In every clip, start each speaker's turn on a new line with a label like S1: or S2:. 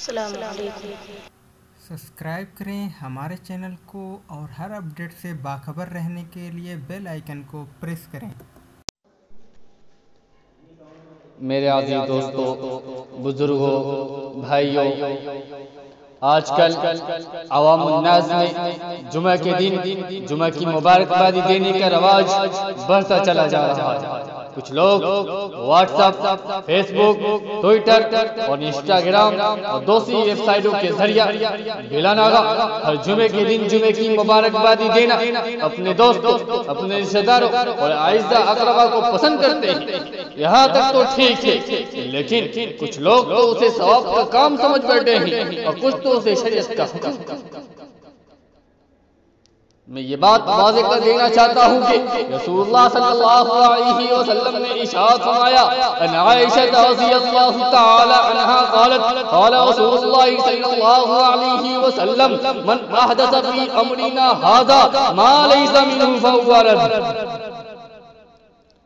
S1: السلام علیکم۔
S2: سبسکرائب کریں ہمارے چینل کو اور ہر اپڈیٹ سے باخبر رہنے کے لیے بیل آئیکن کو پریس کریں۔
S3: میرے عزیز دوستو، بزرگوں، بھائیوں، آج کل عوام الناس میں جمعہ کے دن جمعہ کی مبارکبادی دینے کا رواج بڑھتا چلا جا رہا ہے۔ کچھ لوگ واٹس ایپ، فیس بک، ٹویٹر اور انسٹاگرام اور دوسری ویب سائٹوں کے ذریعہ بلا ناغہ ہر جمعے کے دن جمعے کی مبارکبادی دینا اپنے دوستوں، اپنے رشتہ داروں اور اعزاء اقربا کو پسند کرتے ہیں۔ یہاں تک تو ٹھیک ہے، لیکن کچھ لوگ تو اسے ثواب کا کام سمجھ بیٹھے ہیں اور کچھ تو اسے شریعت کا حکم۔ میں یہ بات واضح کر دینا چاہتا ہوں کہ رسول اللہ صلی اللہ علیہ وسلم نے ارشاد فرمایا، ان عائشہ رضی اللہ تعالی عنہا قالت قال رسول اللہ صلی اللہ علیہ وسلم من احدث فی امرنا ھذا ما لیس منہ فہو رد۔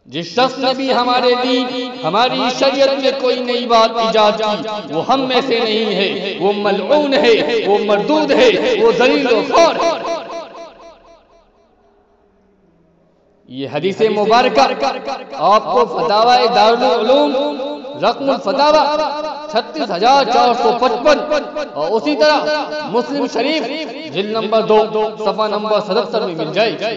S3: جس شخص نے بھی ہمارے دین، ہماری شریعت میں کوئی نئی بات ایجاد کی، وہ ہم میں سے نہیں ہے، وہ ملعون ہے، وہ مردود ہے، وہ ذلیل و خوار ہے۔ یہ حدیث مبارکہ آپ کو فتاوی دارالعلوم رقم الفتاوی 36455 اور اسی طرح مسلم شریف جلد نمبر 2 صفحہ نمبر 77 میں مل جائے گی۔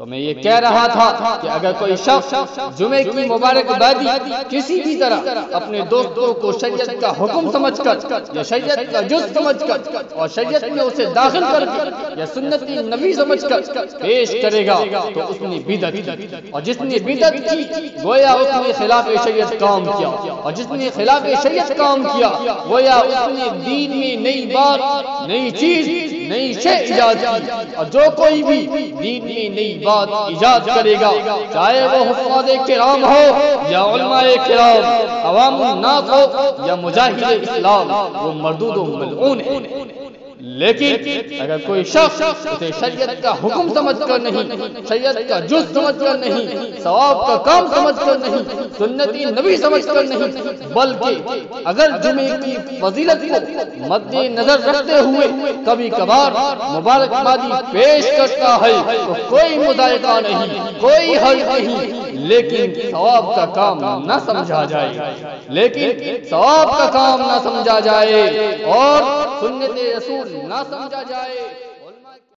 S3: تو میں یہ کہہ رہا تھا کہ اگر کوئی شخص جمعے کی مبارکبادی کسی بھی طرح اپنے دوستوں کو شریعت کا حکم سمجھ کر یا شریعت کا جز سمجھ کر اور شریعت میں اسے داخل کر کے یا سنت نبی سمجھ کر پیش کرے گا تو اس نے بدعت کی، اور جس نے بدعت کی گویا اس نے خلاف شریعت کام کیا، اور جس نے خلاف شریعت کام کیا گویا اس نے دین میں نئی بات، نئی چیز، نئی شے ایجاد کی۔ اور جو کوئی بھی دین میں نئی بات ایجاد کرے گا، چاہے وہ حفاظ کرام ہو یا علماء کرام، عوام الناس ہو یا مجاہد اسلام، وہ مردود و ملعون ہے۔ لیکن اگر کوئی شخص اسے شریعت کا حکم سمجھ کر نہیں، شریعت کا جز سمجھ کر نہیں، ثواب کا کام سمجھ کر نہیں، سنتی نبی سمجھ کر نہیں، بلکہ اگر جمعے کی فضیلت کو مد نظر رکھتے ہوئے کبھی کبھار مبارکبادی پیش کرتا ہے تو کوئی مضائقہ نہیں، کوئی حرج نہیں، لیکن ثواب کا کام نہ سمجھا جائے، لیکن ثواب کا کام نہ سمجھا جائے اور سنت رسول نہ سمجھا جائے۔